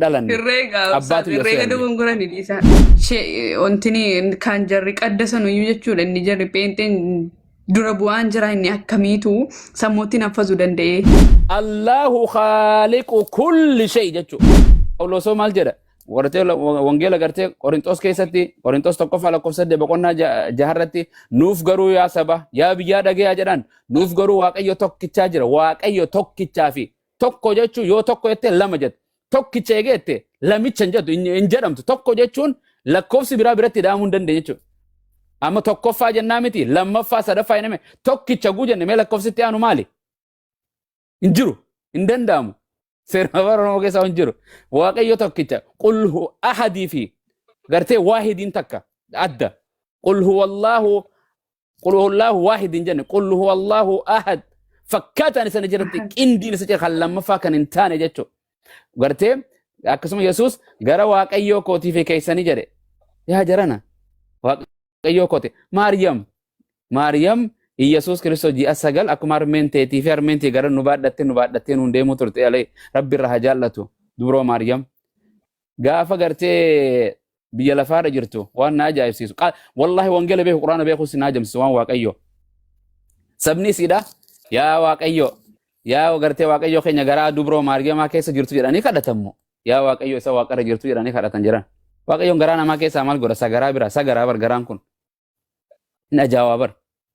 Dalanne. Herrega Abbaatu herrega Yesuus erge. dogongorani dhiisa. Ontini kan jarri qaddasan iyyuu jechuudha inni jarri pheenxeen dura bu'aan jira inni akkamiitu sammuutti naffazu danda'e. Allahu khaliqu kulli shay jechu. Phaawulosoo maal jedha? Wartee wangeela gartee Qorintos keessatti Qorintos tokkoffaa lakkoofsa 8 boqonnaa jaharratti nuuf garuu yaa saba yaa biyyaa dhagayaa jedhan nuuf garuu Waaqayyo tokkichaa jira. Waaqayyo tokkichaa fi tokko jechuun yoo tokko jettee lama jette. Tokkicha eegette lamicha hin jettu hin jedhamtu. Tokko jechuun lakkoofsi biraa biratti hidhamuu hin dandeenye jechuudha. Amma tokkoffaa jennaa miti lammaffaa sadaffaa hin hime tokkicha guu jenne mee lakkoofsitti aanu maali? Hin jiru hin danda'amu. Seera Oromoo keessa hin jiru. Waaqayyo tokkicha qul hu ahadii fi gartee waahidiin takka adda. Qul huwallahu waahidin jenne qul huwallahu ahad fakkaataan isa jiratti qindiin isa kan lammaffaa kan hin taane jechuudha. Gartee akkasuma Yesuus gara Waaqayyoo kootii fi keessanii jedhe. Yaa jarana Waaqayyoo koote Maariyam Yesuus Kiristoos ji'a 9 akkuma harmeenteetii fi harmeentii gara nu baadhattee nu deemuu turte alee Rabbi irraa haa jaallatu dubroo Maariyam. Gaafa gartee biyya lafaarra jirtu waan na ajaa'ibsiisu. Wallahi wangeela beeku Quraana beeku si na ajaa'ibsiisu waan Waaqayyoo. Sabni siidha yaa Waaqayyoo yaa gartee Waaqayyoo keenya garaa dubroo Maariyamaa keessa jirtu jedhanii kadhatammo. Yaa Waaqayyoo isa waaqarra jirtu jedhanii kadhatan jiran. Waaqayyoon garaa namaa keessaa maal godha? Sagaraa bira sagaraa bar garaan kun. Hin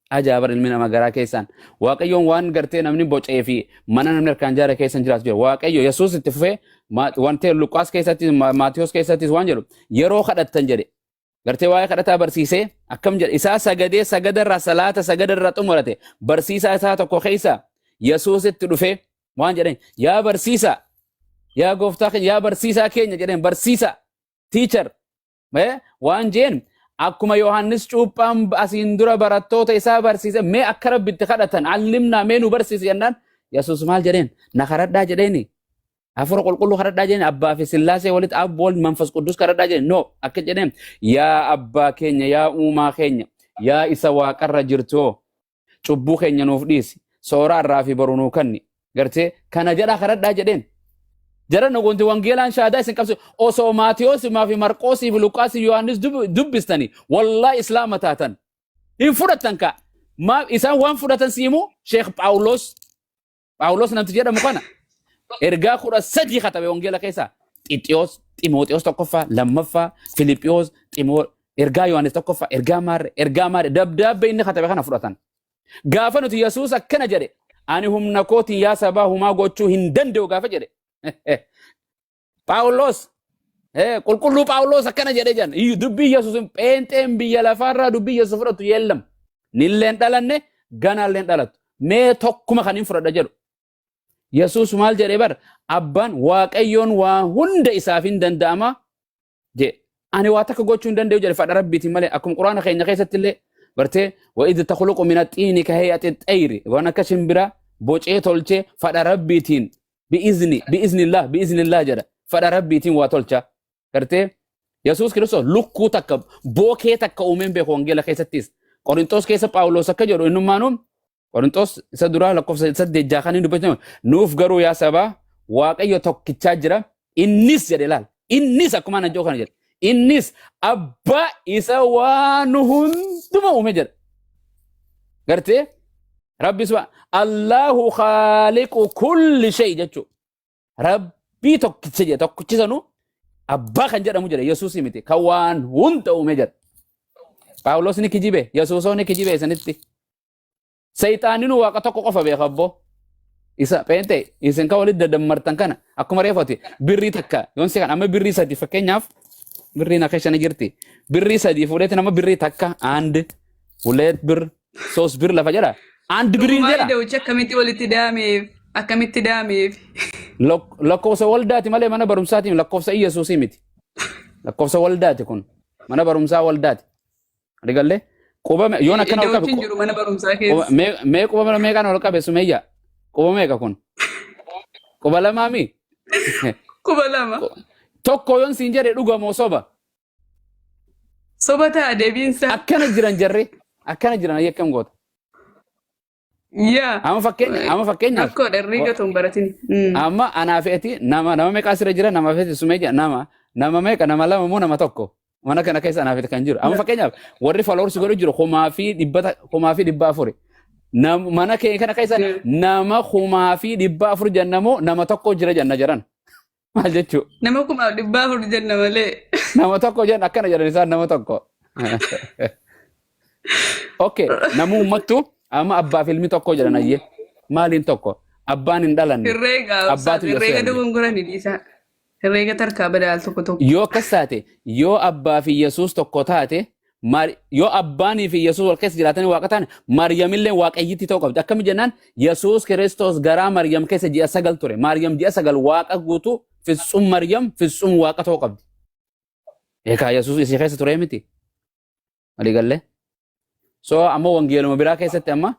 ajaa'ibar ilmi namaa garaa keessaan. Waaqayyoon waan gartee namni bocee fi mana namni harkaan jaare keessan jiraatu jira. Waaqayyo Yesuus itti fufee wantee Luqaas keessatti Maatiyos keessattis waan jedhu yeroo kadhattan jedhe. Gartee waa'ee kadhataa barsiisee akkam jedhe isaa sagadee sagadarraa salaata sagadarraa xumurate barsiisaa isaa tokko keessa Yesuus itti dhufee waan jedhan yaa barsiisaa yaa gooftaa keenya yaa barsiisaa keenya jedhan barsiisaa teacher waan jeen akkuma Yohaannis cuuphaan asiin dura barattoota isaa barsiise mee akka rabbitti kadhatan allimnaa mee nu barsiise jennaan Yesuus maal jedheen na kadhadhaa jedheeni Hafuura qulqulluu kadhadhaa jedheen abbaa fi sillaasee walitti abbool manfas quddus kadhadhaa jedheen no akka jedheen yaa abbaa keenya yaa uumaa keenya yaa isa waaqarra jirtu cubbuu keenya nuuf dhiisi soora irraa fi baruu nuu kenni gartee kana jedhaa kadhadhaa jedheen. Jara nagoonti wangeelaan shaadaa isin qabsu osoo Maatiyos fi Marqoosii fi Luqaas fi Yohaannis dubbistanii wallahi islaama taatan hin fudhatan ka isaan waan fudhatan siimu Sheekh Phaawulos namti jedhamu kana ergaa 13 katabe wangeela keessa Ximooxiyoos tokkoffaa lammaffaa Filiiphiyoos ergaa Yohaannis tokkoffaa ergaa maarre dabdaabbee inni katabe kana fudhatan. Gaafa nuti Yesuus akkana jedhe ani humna kootiin yaa sabaa humaa gochuu hin danda'u gaafa jedhe. Phaawulos qulqulluu Phaawulos akkana jedhe jan dubbii Yesuus pheenxeen biyya lafaarraa dubbii Yesuus fudhatu yeellam nilleen dhalanne ganaalleen dhalatu mee tokkuma kan hin fudhadha jedhu. Yesuus maal jedhe bar abbaan Waaqayyoon waa hunda isaaf hin danda'ama jedhe ani waa takka gochuu hin danda'u jedhe fadha rabbiitiin malee akkuma Quraana keenya keessatti illee bartee wa idh takhluqu min at-tiini ka hay'ati at-tayri waan akka shimbira bocee tolchee fadha rabbiitiin bi'iznillah jedha fadha rabbiitiin waa tolcha gartee Yesuus Kiristoos lukkuu takka bookee takka uumeen beeku wangeela keessattis Qorintos keessa Phaawulos akka jedhu innummaanuu Qorintos isa duraa lakkoofsa 8 kan dubbatamu nuuf garuu yaa sabaa Waaqayyo tokkichaa jira innis jedhe laal innis akkuma ana kana jedhe innis abbaa isa waan hunduma uume jedha gartee Rabbi subhanahu Allahu khaliqu kulli shay jechu Rabbi tokkicha jedha tokkichisanu abbaa kan jedhamu jedha Yesuus miti kan waan hunda uume jedha Phaawulos ni kijibe Yesuusoo ni kijibe isanitti Sayxaaninu waaqa tokko qofa beekabbo isa peente isin ka walitti dadammartan kana akkuma reefati birrii takka yoonsi kan amma birrii sadi fakkeenyaaf birrii na keessa ni jirti birrii sadi fuudheeti nama birrii takka and hulet bir sos bir lafa jedha and birrii jedha maal dawcha akkamitti daameef lakkoofsa waldaati malee mana barumsaati lakkoofsa Yesuusii miti lakkoofsa waldaati kun mana barumsaa waldaati arigalle qubame yoon akkana ol qabe jiru mana barumsaa keessa mee qubame meeqaan ol qabe sumeeyya quba meeqa kun quba lamaami quba lama tokko yoon siin jedhe dhugamoo soba ta'a deebiinsa akkana jiran jarre akkana jiran ayyakam goota Yaa. Amma fakkeenyaaf Rakkoodha herreega tun baratin. amma anaa fe'eti nama meeqa asirra jira nama fe'eti sumee jira nama meeqa nama lama moo nama tokko mana kana keessa anaa fe'eti kan jiru amma fakkeenyaaf warri followers godhu jiru 1,400 mana kee kana keessa nama 1,400 jannamoo nama tokko jira janna jiran maal jechuu Nama 1,400 jenna malee. nama tokko jan akkana jedhan isaan nama tokko okay namu ummattu amma abbaaf ilmi tokko jedhan ayyee maaliin tokko abbaan hin dhalanne Herreega abbaatu herreega jira dogongoranii dhiisaa. Herreega tarkaa badaal tokko tokko. yoo akkas taate yoo abbaa fi yesuus tokko taate yoo abbaanii fi yesuus wal keessa jiraatanii waaqa taane maryamillee waaqayyitti ta'uu qabdi akkami jennaan yesuus kiristoos garaa maryam keessa ji'a 9 ture maryam ji'a 9 waaqa guutuu fitsum maryam fitsum waaqa ta'uu qabdi eegaa yesuus isii keessa ture miti walii galle so amma wangeeluma biraa keessatti amma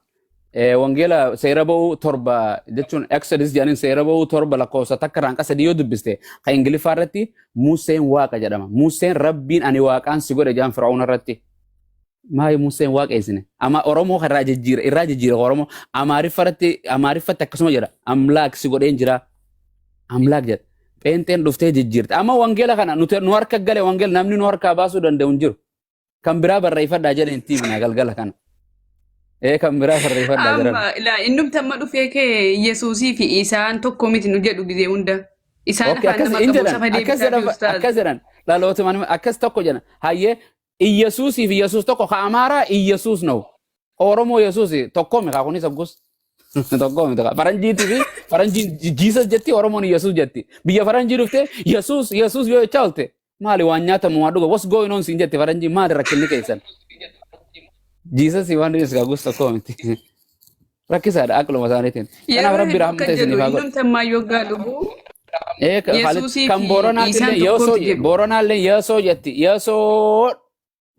wangeela seera ba'uu torba jechuun exodus jedhaniin seera ba'uu torba lakkoofsa takka irraan qasa yoo dubbiste kan ingiliffaa irratti Museen waaqa jedhama Museen rabbiin ani waaqaan si godhe jedhan Fir'aawun irratti maali Museen waaqeessine amma Oromoo irraa jijjiira Oromoo Amaariffatti akkasuma jedha amlaak si godheen jira amlaak jedha pheenxeen dhuftee jijjiirte amma wangeela kana nu harka gale wangeela namni nu harkaa baasuu danda'u hin jiru kan biraa barreeffadhaa jedheen tiimna galgala kana kan biraa barreeffadhaa jiran Amma innumti amma dhufee kee Yesuusii fi Isaan tokko miti nu jedhu gizee hunda. Isaan afaan nama qabu safa deebisaa fi akkas jedhan dhaloota akkas tokko jedhan hayyee Iyyasuusii fi Yesuus tokko ka Amaaraa Iyyasuus na'u Oromoo Yesuus tokkoomi kaa kunis aggus tokkoomi faranjiitii fi faranjiin jiisas jetti Oromoon Iyyasuus jetti biyya faranjii dhuftee Yesuus yoo jechaa oolte maali waan nyaatamu waan dhuga what's going on siin jetti faranjii maali rakkinni keessan Jesus waan dhiis gagus tokko miti rakkisaadha aqluma isaaniitiin kanaaf rabbi rahmata isiniif haa godhu innumti ammaa yoggaa dhufu. kan Booranaallee Yeesoo jetti Yeesoo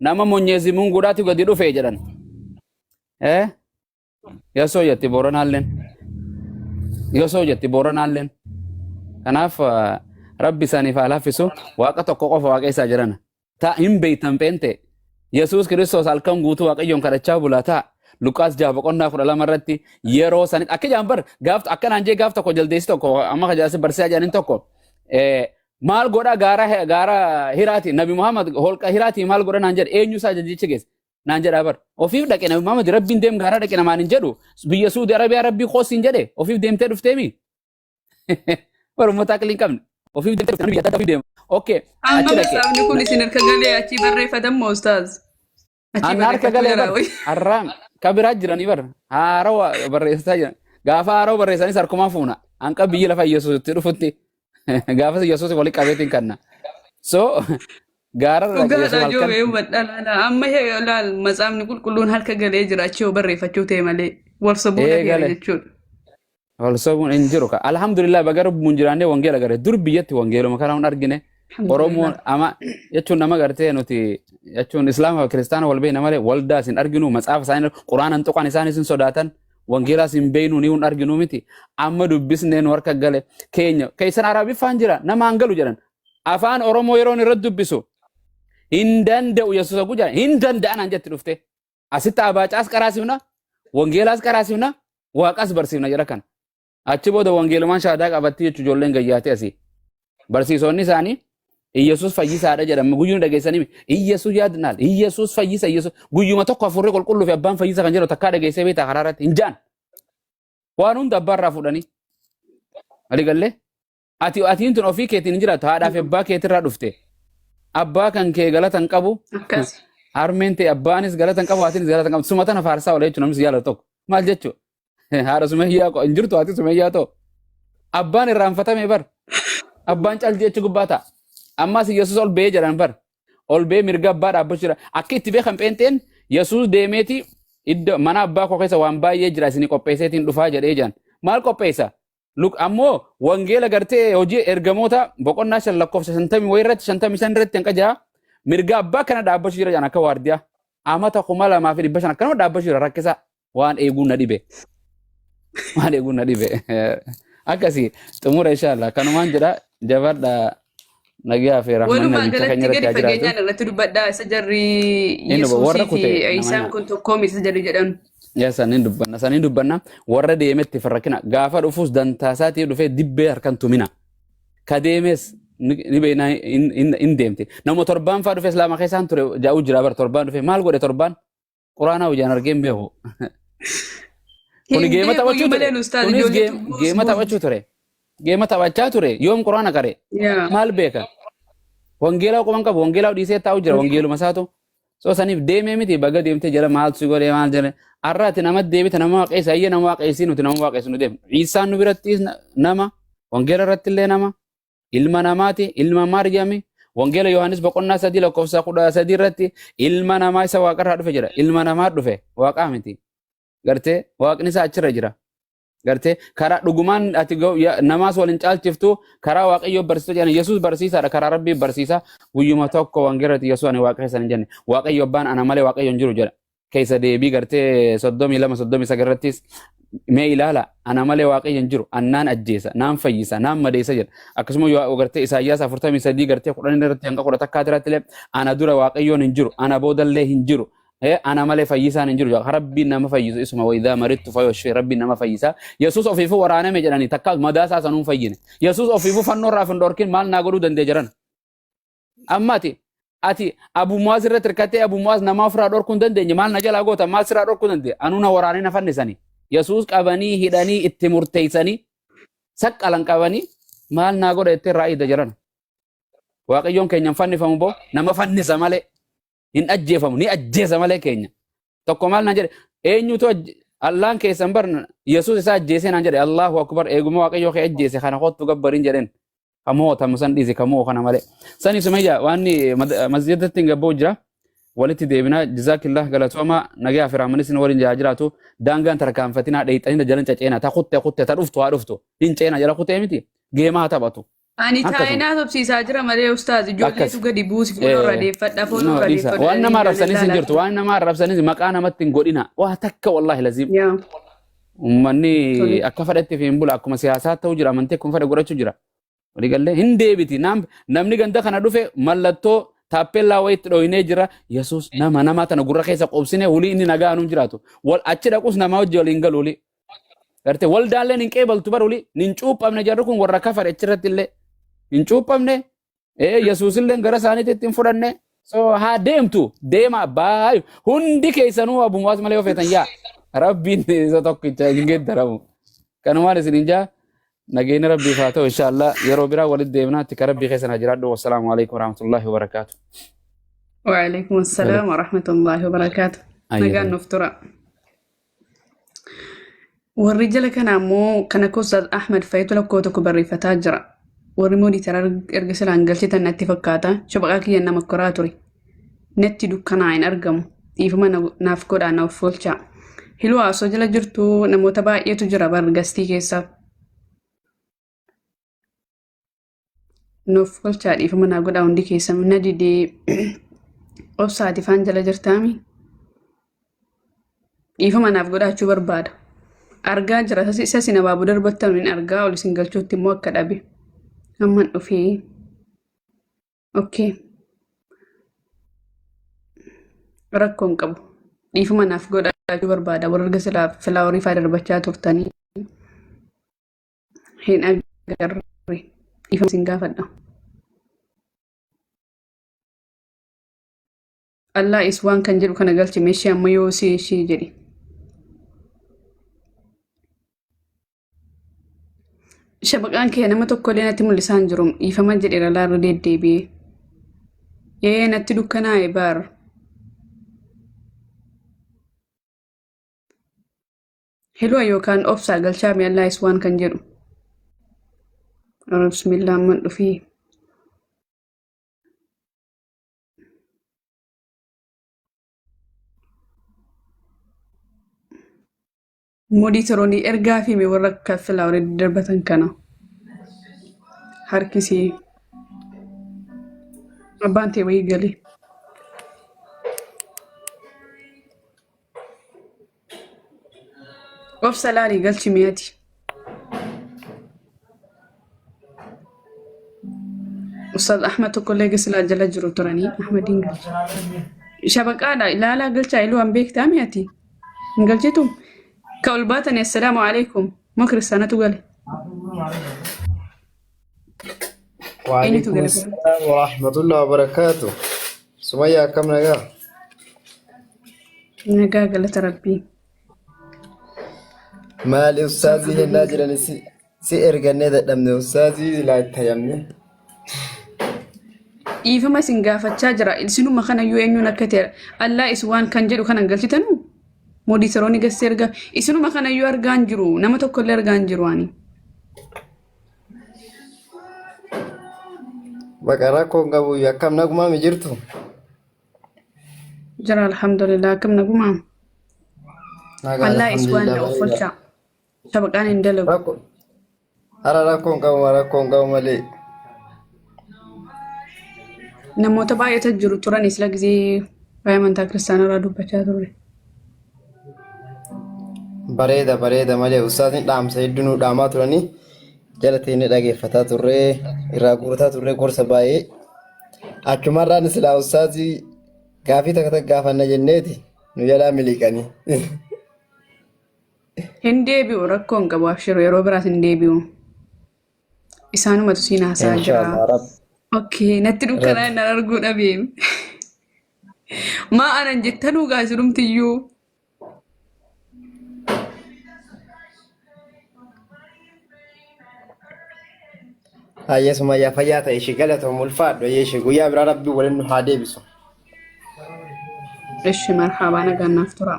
nama Monyeezi Munguudhaati gadi dhufee jedhan Yeesoo jetti Booranaalleen kanaaf rabbi isaaniif haa laaffisu waaqa tokko qofa waaqa isaa jiran taa hin beeytan peente Yesuus Kiristoos halkan guutuu waaqayyoon kadhachaa bulaa Luqaas 6:12 irratti yeroo sanit akka jaan bar gaaf akkanaan jee gaaf tokko jaldeessi tokko amma kajaasi barsiisaa jedhaniin tokko maal godha gaara hiraati nabi Muhammad holqa hiraati maal godha naan jedha eenyu isaa jajichi geesse naan jedha bar ofiif dhaqe nabi Muhammad rabbiin deem gaara dhaqe namaan hin jedhu biyya Suudi Arabiyaa rabbii qoosiin jedhe ofiif deemtee dhufteemi bar ummata aqliin qabne ofiif deemtee biyya adda deema okay amma sabni kun isin harka galee achi barreeffatan moo ustaaz An harka galee arraan kabiraa jiranii bar haarawa barreessaa jiran gaafa haarawa barreessanis harkumaan fuuna hanqa biyyi lafa Yesuusitti dhufutti gaafa Yesuusi walitti qabeetiin kanna so gaara dhugaadha joobee badhaadha amma laal matsaafni qulqulluun harka galee jira achi yoo barreeffachuu ta'e malee walsobuu dhageera jechuudha. Walsobuun hin jiru ka alhamdulillah bagar mun jiraannee wangeela gare dur biyyatti wangeeluma kana hun argine Oromoon ama jechuun nama gartee nuti jechuun Islaama Kiristaana wal beekna malee waldaa isin arginu matsaafa isaanii Quraanan tuqan isaanis hin sodaatan wangeelaa isin beeknu ni hun arginu miti amma dubbisnee nu harka gale keenya keessan Arabiffaan jira nama hangalu jedhan afaan Oromoo yeroo irratti dubbisu hin danda'u Yesuusa gujaa hin danda'an an jetti dhufte asitti abaacaas qaraasifna wangeelaas qaraasifna waaqas barsiifna jedha kan achi booda wangeelumaan shaadaa qabatti jechuun ijoolleen gayyaate asii barsiisonni isaanii Yesuus fayyisaadha jedhama guyyuun dhageessanii Yesuus yaadnaal Yesuus fayyisa Yesuus guyyuma tokko afurree qulqulluu fi abbaan fayyisa kan jedhu takkaa dhageessee beektaa karaa irratti hin jaan waan hunda abbaarraa fudhanii ali galle atiin tun ofii keetiin hin jiraatu haadhaaf abbaa keetirraa dhufte abbaa kan kee galatan qabu harmeen ta'e abbaanis galatan qabu haatiinis galatan qabu sumatan afaarsaa wala jechuun namni jaalatu tokko maal jechuu haadha sumayyaa hin jirtu haati sumayyaa ta'u abbaan irraanfatame bar abbaan caldi jechu gubbaata ammas Yesuus ol bee jedhan bar ol bee mirga abbaa dhaabbachuudha akka itti beekan pheenxeen Yesuus deemeeti iddoo mana abbaa koo keessa waan baay'ee jira isin qopheesseetiin dhufaa jedhee jaan maal qopheessa ammoo wangeela gartee hojii ergamoota boqonnaa 5 lakkoofsa 50 wayirratti 55 irratti hanqa jaha mirga abbaa kana dhaabbachuu jira jaan akka waardiyaa amata 2,500 akkanuma dhaabbachuu jira rakkisa waan eeguun na dhibe akkasii xumura inshallah kanumaan jedha jabadha nagaa fi rahmanna bicha keenya irratti haa jiraatu. Fageenyaan irratti dubbadhaa isa jarri Yesuusii fi Isaan kun tokkoo miti isa jarri jedhan. Ya sanin dubbanna warra deemetti farrakina gaafa dhufuus dantaasaati dhufee dibbee harkan tumina ka deemes ni beena in deemte nama torbaan faa dhufee islaama keessaan ture jaa'u jira bar torbaan dhufee maal godhe torbaan quraanaa hojjaan argeen beeku kuni geema taphachuu ture kunis geema taphachuu ture geema taphachaa ture yoom quraana qare maal beeka wangeelaa quban qabu wangeelaa dhiisee taa'u jira wangeeluma isaatu so saniif deemee miti baga deemtee jala maal si godhe maal jala arraati nama deebite nama waaqeessa ayya nama waaqeessii nuti nama waaqeessu nu deemnu Ciisaan nu birattis nama wangeela irratti illee nama ilma namaati ilma Maariyami wangeela Yohaannis boqonnaa 3 lakkoofsa 13 irratti ilma namaa isa waaqarraa dhufe jira ilma namaa dhufe waaqaa miti gartee waaqni isaa achirra jira gartee karaa dhugumaan ati namaas waliin caalchiftu karaa waaqayyoo barsiisa jedhan Yesuus barsiisaadha karaa rabbii barsiisa guyyuma tokko wangeelatti Yesuus ani waaqa keessan hin jenne waaqayyo abbaan ana malee waaqayyo hin jiru jedha keessa deebii gartee 32 irrattis mee ilaala ana malee waaqayyo hin jiru annaan ajjeesa naan fayyisa naan madeessa jedha akkasuma yoo gartee Isaayyaas 43 gartee 10 irratti hanga 10 takkaatti illee ana dura waaqayyoon hin jiru ana boodallee hin jiru ana malee fayyisaan hin jiru rabbiin nama fayyisu isuma waydaa marittu fayyashee rabbiin nama fayyisa Yesuus ofiifuu waraaname jedhanii takka madaasaa sanuun fayyine Yesuus ofiifuu fannoo irraa hin dhorkin maal naa godhuu dandee jiran ammati ati Abu Muaz irratti hirkattee Abu Muaz nama ofirraa dhorkuu hin dandeenye maal na jalaa goota maal sirraa dhorkuu dandee anuu na waraanee na fannisanii Yesuus qabanii hidhanii itti murteessanii saqqalan qabanii maal naa godha itti irraa ida jiran waaqayyoon keenyan fannifamu boo nama fannisa malee hin ajjeefamu ni ajjeesa malee keenya tokko maal naan jedhe eenyutu Allaan keessan bar Yesuus isaa ajjeesee naan jedhe Allahu akbar eeguma waaqayyoo kee ajjeese kana kottu gabbariin jedhen kamoo tamusan dhiise kamoo kana malee sani sumayya waan masjidatti gabboo jira walitti deebina jazaakillah galatooma nagaa firaamanis waliin jiraatu daangaan tarkaanfatina dheeyxanii jalan caceena ta kutte ta dhuftu haa dhuftu hin ceena jala kutee miti geemaa taphatu ani taayinaa tobsiisaa jira malee ustaaz ijoolleetu gadi buusi footoo radeeffadha footoo radeeffadha waan nama arrabsanis hin jirtu waan nama arrabsanis maqaa namatti hin godhina waa takka wallahi laziim ummanni akka fadhatti fi hin bula akkuma siyaasaa ta'u jira amantee kun fadhe godhachuu jira waliigallee hin deebiti namni ganda kana dhufe mallattoo taappellaa wayitti dhoyinee jira Yesuus nama tana gurra keessa qobsine hulii inni nagaa anuun jiraatu wal achi dhaquus nama wajji waliin galu hulii garte waldaalleen hin qeebaltu bar hulii nin cuuphamne jarri kun warra kafare achirratti illee hin cuuphamne Yesuus illee gara isaaniitti hin fudhanne so haa deemtu deema baayu hundi keessanuu Abu Muaz malee ofeetan yaa rabbiin isa tokkicha hin geeddaramu kanumaan isin jaa nageenya rabbii faa ta'u inshallah yeroo biraa walitti deemnaatti ka rabbii keessan jiraadhu wassalaamu alaykum warahmatullahi wabarakaatu wa alaykum assalaam warahmatullahi wabarakaatu nagaan nuftura warri jala kana ammoo kana Ustaaz Ahmed Fayitu lakkoo tokko barreeffataa jira warri mooditara erga silaan galchitan natti fakkaata shabaqaa kiyyan nama koraa ture natti dukkanaa hin argamu dhiifama naaf godhaa naaf oolchaa hiluu haasoo jala jirtu namoota baay'eetu jira bargastii keessaa nuuf oolchaa dhiifama naa godhaa hundi keessa na didee obsaati faan jala jirtaami dhiifama naaf godhaachuu barbaada argaa jira isa sina baabuu darbattan hin argaa ol isin galchuutti immoo akka dhabe amman dhufee okay rakkoon qabu dhiifama naaf godhaachuu barbaada warra erga filaa horii faa darbachaa turtanii hin agarre dhiifama isin gaafadha Allah is waan kan jedhu kana galchi meeshii amma yoo ishee jedhi shabaqaan kee nama tokko illee natti mul'isaan jiru dhiifama jedheera laarra deddeebi'ee natti dukkanaa'e baar hilwa yookaan obsaa galchaa mi Allah is waan kan jedhu bismillah amman dhufii mooditoroonni ergaa fi warra kaffilaa warra darbatan kana harkisii abbaan ta'e wayii galee obsa laalii galchi mi'aati Ustaaz Ahmed tokkollee gisilaa jala jiru turanii Ahmediin galcha shabaqaadha ilaalaa galchaa iluu an beektaa mi'aati Galchitu ka ol baatanii assalaamu alaikum moo kiristaanatu gale eenyutu وعليكم gale السلام ورحمة الله وبركاته. سمية كم نجا؟ nagaa galata rabbii مالي isaaf أستاذي hojii الناجر اللي سي إرجعني ذا دمني أستاذي لا تهيمني. dhiifama isin gaafachaa jira isinuma kana yoo eenyuun akka ta'e allaa is waan kan jedhu kana galchitanu moodisaroonni gassee erga isinuma kana yoo argaan jiru nama tokkollee argaan jiru ani بقرا كون قبو يا كم نجما مجرتو. jira alhamdulillah akkam nagumaa نجا allaa is الحمد waan لله na بقى. uffachaa sabaqaan hin dalagu راكو أرى راكون قبو مالي. namoota baay'eetu jiru turan isla gizee waa'ee amantaa kiristaanaa irraa dubbachaa turre بريدة مالي أستاذي دام سيدنو دامات راني. جلتيني لقي فتاة الري إراغورتا الري كورس باي. أكمل نسلا أستاذي كافي تكتك كافنا جنتي. نجلا مليكاني. hin deebi'u rakkoon qabu abshiru yeroo biraas hin deebi'u isaanumatu siin haasaa إن شاء الله jira رب. okay natti dukkanaa رب. hin arguu dhabeem maa anan jettanuu gaasirumtiyyuu هاي سمية فياتا إيشي قالتهم الفاد ويشي قويا برا ربي ولنو هادي بسو. ishi marhaabaa nagaannaaf tura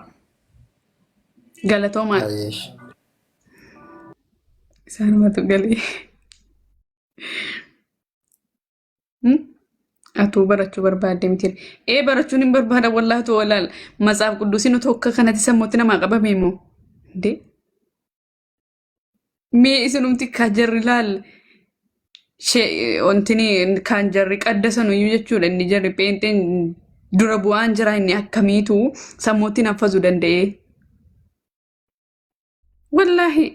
galatoomaa هاي إيش. isaanumatu galee atuu barachuu barbaadde miti barachuun hin barbaada wallaatu walaal matsaaf qudduusin otoo akka kanatti sammuutti namaa qabame immoo de mee isinumti ka jarri laal wantini kan jarri qaddasanu iyyuu jechuudha inni jarri pheenxeen dura bu'aan jira inni akkamiitu sammuutti naffazu danda'e wallaahi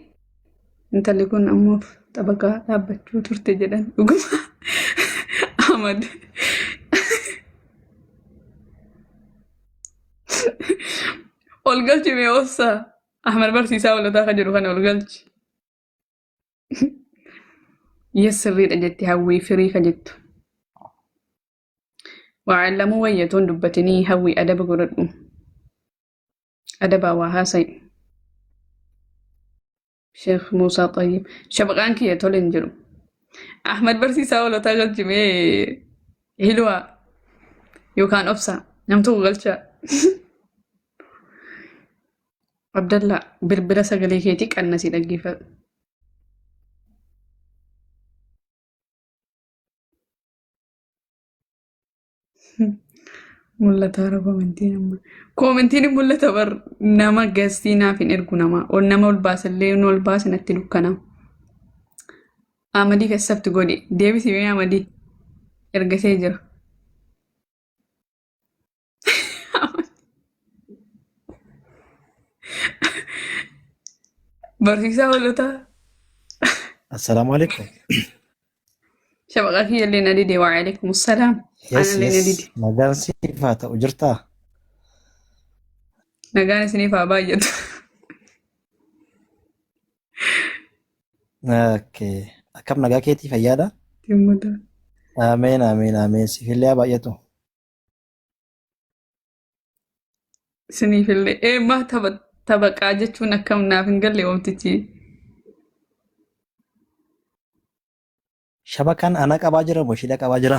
intalli kun ammoo xabaqaa dhaabbachuu turte jedhan dhuguma Ahmad ol galchi mee obsaa Ahmad barsiisaa hoolotaa kan jedhu kana ol galchi sirriidha jetti hawwii firii ka jettu وعلموا ويتون دبتني هوي أدب قردو أدب وهاسي شيخ موسى طيب شبقان كي يتولن جرو أحمد برسي ساولو تاغل جمي هلوا يوكان أبسا نمتو غلشا عبد الله بربرا سغلي كيتك أنسي لقيفة mul'ata hara koomentiin mul'ata bar nama gastii naaf hin ergu nama ol nama ol baasallee nu ol baase natti dukkana Amadii keessatti godhe deebisi mee Amadii ergasee jira barsiisaa hoolotaa السلام عليكم. shabaqaa kiyyallee na dide waalaikum salaam anallee na dide nagaan siifaa ta'u jirtaa? nagaan isiniif haa baay'atu Okay. Akkam nagaa keetii fayyaadha? Timmata. Ameen. Siifillee haa baay'atu. Isiniifillee maa tabaqaa jechuun akkam naaf hin galle oomtichi. Shabakaan ana qabaa jira moo shida qabaa jira?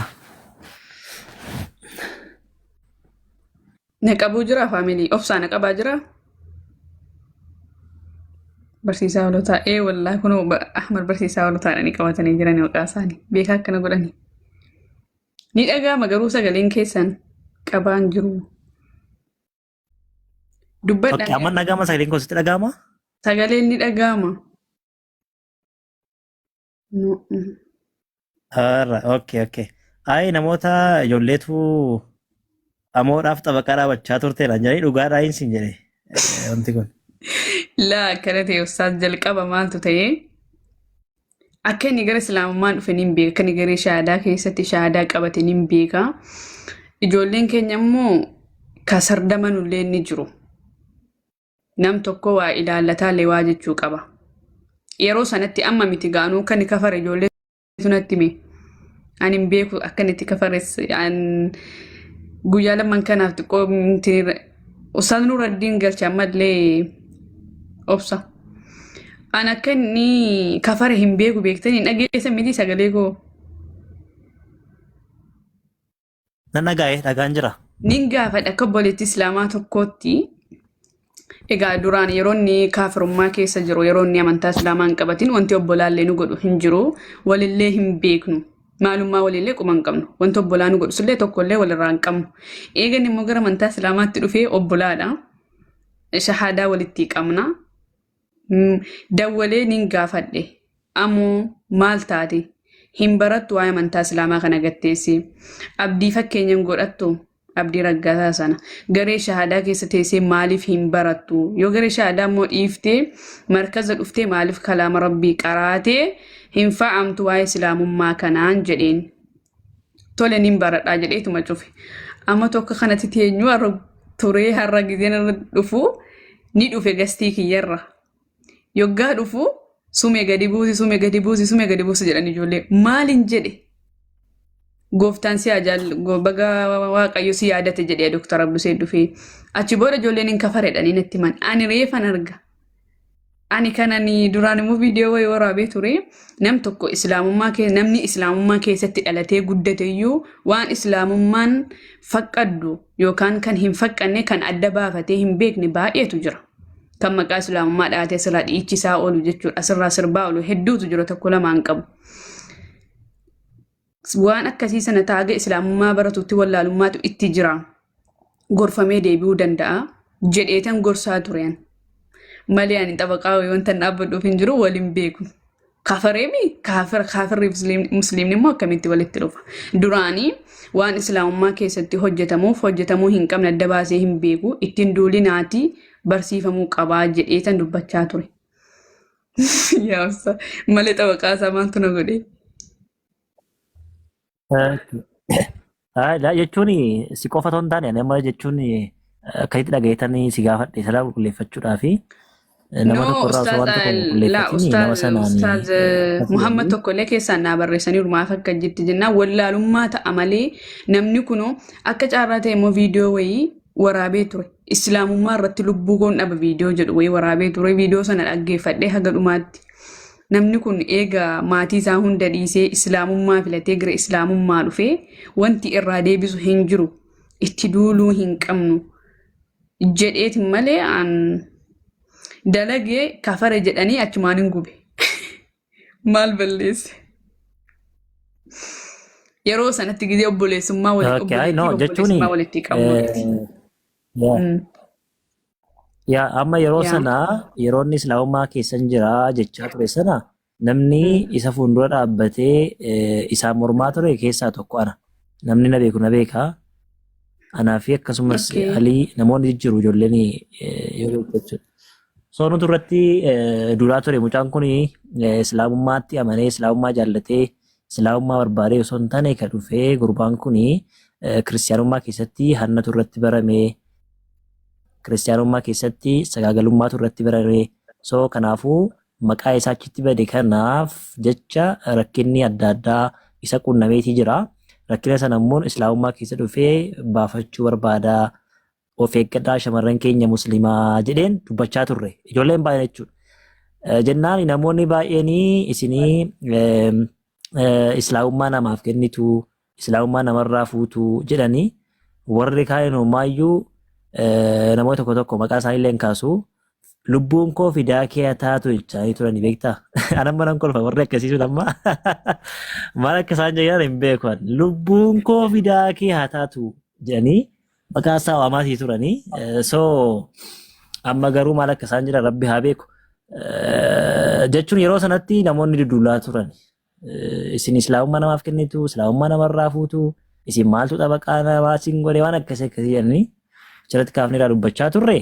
Na qabuu jira faamilii obsaa na qabaa jira. Barsiisaa hoolotaa wallaahi kunoo Ahmad barsiisaa hoolotaadhaan qabatanii jiran maqaa isaanii beekaa akkana godhani. Ni dhaga'ama garuu sagaleen keessan qabaan jiru. Okay, amma dhaga'ama sagaleen koo sitti dhaga'ama? Sagaleen ni dhaga'ama. Okay. Ay namoota ijoolleetu amoodhaaf xabaqaa dhaabachaa turteedha jedhanii dhugaadhaa hin siin jedhe wanti kun. Laa akkana ta'e ustaas jalqaba maaltu ta'ee akka inni gara islaamummaan dhufe ni beeka akka inni gara shaadaa keessatti shaadaa qabate ni beeka ijoolleen keenya immoo ka sardamanullee ni jiru nam tokko waa ilaallataa illee waa jechuu qaba. Yeroo sanatti amma miti gaanuu kan kafare ijoollee sunatti mee ani hin beeku akkanitti kafares guyyaa lamaan kanaaf xiqqoo Ustaaz Nuraddiin galcha ammallee obsa. An akka inni kafare hin beeku beektanii dhageessan miti sagalee koo. Nan dhagaa'e dhagaan jira. Nin gaafadha akka obboleetti Islaamaa tokkootti. Egaa duraan yeroo inni kaafirummaa keessa jiru yeroo inni amantaa Islaamaa hin qabatin wanti obbolaallee nu godhu hin jiru walillee hin beeknu. Maalummaa walillee quba hin qabnu. Wanti obbolaa nu godhu sullee tokkollee walirraa hin qabnu. Eegan immoo gara amantaa Islaamaatti dhufee obbolaadha. Shahaadaa walitti qabna. Dawwalee nin gaafadhe. Ammoo maal taate? Hin barattu waa'ee amantaa Islaamaa kana gatteessi. Abdii fakkeenyan godhattu. Abdii raggaasaa sana garee shahaadaa keessa teessee maaliif hin barattu? Yoo garee shahaadaa immoo dhiiftee markaza dhuftee maaliif kalaama rabbii qaraatee hin fa'amtu waa'ee islaamummaa kanaan jedheen. Tole nin baradhaa jedheetuma cufe. Amma tokko kanatti teenyu har'a turee har'a gizeen dhufu ni dhufe gastii kiyyarra. Yoggaa dhufu sume gadi buusi sume gadi buusi sume gadi buusi jedhan ijoollee maalin jedhe? Gooftaan si baga waaqayyo si yaadate jedhee Dr. Abduseen dhufee achi booda ijoolleen hin kafaredhanii natti himan ani reefan arga. Ani kanani duraan immoo viidiyoo wayii waraabee ture nam tokko namni islaamummaa keessatti dhalatee guddateyyuu waan islaamummaan faqqaddu yookaan kan hin faqqanne kan adda baafatee hin beekne baay'eetu jira. Kan maqaa islaamummaa dhaatee asirraa dhiichisaa oolu jechuudha asirraa sirbaa oolu hedduutu jira tokko lamaan qabu. Waan akkasii sana taaga islaamummaa baratutti wallaalummaatu itti jira. Gorfamee deebi'uu danda'a. Jedheetan gorsaa tureen. Malee ani xabaqaa wanta dhaabbadhuuf hin jiru waliin beeku. Kafareemi kaafirri musliimni immoo akkamitti walitti dhufa. Duraanii waan islaamummaa keessatti hojjetamuu hin qabne adda baasee hin beeku ittiin duulinaati barsiifamuu qabaa jedheetan dubbachaa ture. Yaasa malee xabaqaa isaa maaltu na godhee? Jechuun si qofa otoo hin taane amma jechuun akkasitti dhagayeetanii si gaafadhe sana qulqulleeffachuudhaa fi nama tokkorraa osoo waan tokko qulqulleeffatanii nama sanaan. Ustaaz Muhammad tokkollee keessaan naa barreessanii maaf akka jirti jennaan wallaalummaa ta'a malee namni kun akka caarraa ta'e immoo viidiyoo wayii waraabee ture. Islaamummaa irratti lubbuu koon dhaba viidiyoo jedhu wayii waraabee ture viidiyoo sana dhaggeeffadhee haga dhumaatti. Namni kun eegaa maatii isaa hunda dhiisee islaamummaa filatee gara islaamummaa dhufee wanti irraa deebisu hin jiru itti duuluu hin qabnu jedheeti malee an dalagee kafare jedhanii achumaan hin gube. Maal balleesse? Yeroo sanatti gizee obboleessummaa walitti qabu. Yaa amma yeroo sana yeroo inni islaamummaa keessan jira jechaa ture sana namni isa fuuldura dhaabbatee isaan mormaa ture keessaa tokko ana. Namni na beeku na beekaa. Anaa fi akkasumas alii namoonni jijjiiru ijoolleen yeroo jechuudha. So nuti irratti duraa ture mucaan kun islaamummaatti amanee islaamummaa jaallatee islaamummaa barbaadee osoo hin taane kan dhufee gurbaan kun kiristiyaanummaa keessatti hannatu irratti baramee kiristiyaanummaa keessatti sagaagalummaatu irratti bararee so kanaafuu maqaa isaa achitti bade kanaaf jecha rakkinni adda addaa isa qunnameetii jira. Rakkina sana immoo islaamummaa keessa dhufee baafachuu barbaada. Of eeggadhaa shamarran keenya musliimaa jedheen dubbachaa turre. Ijoolleen baay'een jechuudha. Jennaan namoonni baay'een isinii islaamummaa namaaf kennitu, islaamummaa namarraa fuutu jedhanii warri kaa'een homaayyuu namoota tokko tokko maqaa isaanii illee kaasu lubbuun koo fidaa kee taatu jechaanii turanii beektaa. Anamma nan kolfa warri akkasiisu amma maal akka isaan jedhan hin beekan. Lubbuun koo fidaa kee haa taatu jedhanii maqaa isaa waamaatii turanii. So amma garuu maal akka isaan jedhan rabbi haa beeku. Jechuun yeroo sanatti namoonni dudduulaa turan. Isin islaamummaa namaaf kennitu, islaamummaa namarraa fuutu, isin maaltu xabaqaa namaa siin godhe waan akkasii jedhanii achirratti kaafnee dubbachaa turre.